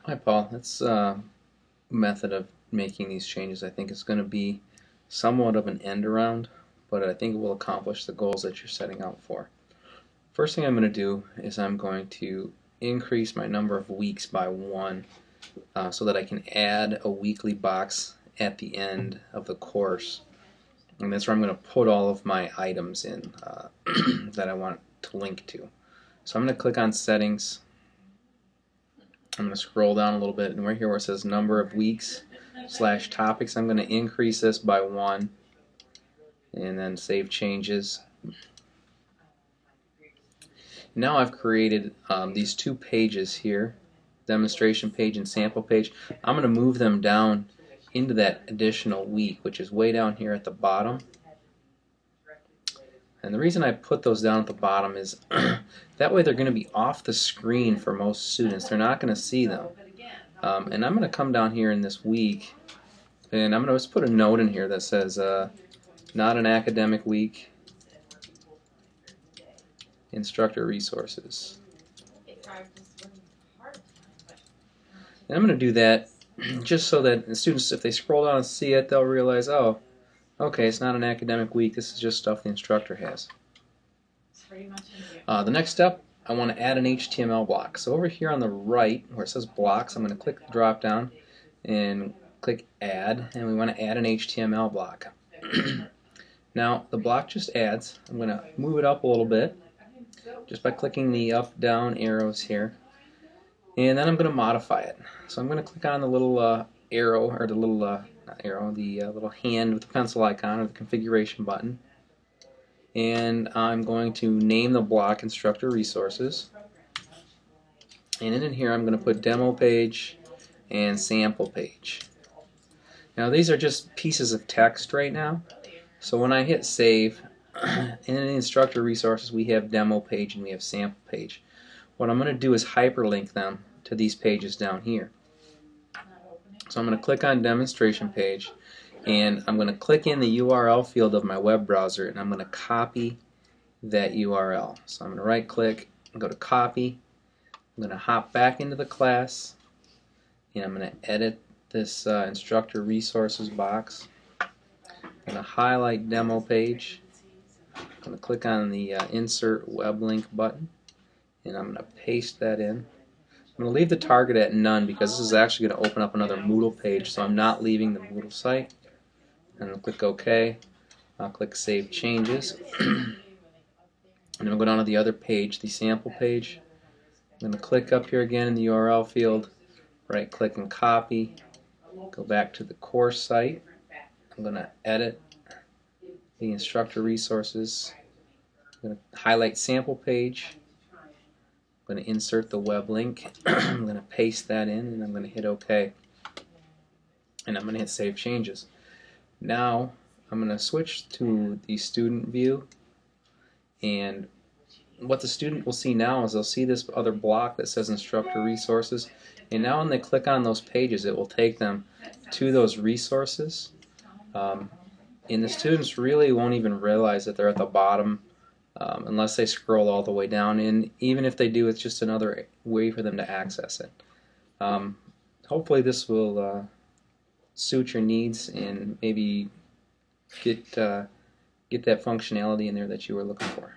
Hi, Paul. This method of making these changes I think is going to be somewhat of an end around, but I think it will accomplish the goals that you're setting out for. First thing I'm going to do is I'm going to increase my number of weeks by 1 so that I can add a weekly box at the end of the course. And that's where I'm going to put all of my items in that I want to link to. So I'm going to click on Settings. I'm going to scroll down a little bit, and right here where it says number of weeks / topics, I'm going to increase this by 1 and then save changes. Now I've created these 2 pages here, demonstration page and sample page. I'm going to move them down into that additional week, which is way down here at the bottom. And the reason I put those down at the bottom is that way they're going to be off the screen for most students. They're not going to see them. And I'm going to come down here in this week, and I'm going to just put a note in here that says not an academic week, instructor resources. And I'm going to do that just so that the students, if they scroll down and see it, they'll realize, oh, okay, it's not an academic week, this is just stuff the instructor has. The next step, I want to add an HTML block. So over here on the right, where it says blocks, I'm going to click the drop down and click add, and we want to add an HTML block. Now the block just adds. I'm going to move it up a little bit just by clicking the up down arrows here, and then I'm going to modify it. So I'm going to click on the little arrow, or the little not arrow, the little hand with the pencil icon, or the configuration button, and I'm going to name the block instructor resources, and in here I'm going to put demo page and sample page. Now these are just pieces of text right now, so when I hit save, in the instructor resources we have demo page and we have sample page. What I'm going to do is hyperlink them to these pages down here. So I'm going to click on demonstration page, and I'm going to click in the URL field of my web browser, and I'm going to copy that URL. So I'm going to right click and go to copy. I'm going to hop back into the class, and I'm going to edit this instructor resources box. I'm going to highlight demo page. I'm going to click on the insert web link button, and I'm going to paste that in. I'm going to leave the target at none because this is actually going to open up another Moodle page, so I'm not leaving the Moodle site. And I'll click OK. I'll click Save Changes. And then I'll go down to the other page, the sample page. I'm going to click up here again in the URL field, right click and copy, go back to the course site. I'm going to edit the instructor resources. I'm going to highlight sample page. I'm going to insert the web link. I'm going to paste that in, and I'm going to hit OK. And I'm going to hit Save Changes. Now I'm going to switch to the student view, and what the student will see now is they'll see this other block that says instructor resources, and now when they click on those pages it will take them to those resources, and the students really won't even realize that they're at the bottom unless they scroll all the way down, and even if they do, it's just another way for them to access it. Hopefully this will suit your needs and maybe get that functionality in there that you were looking for.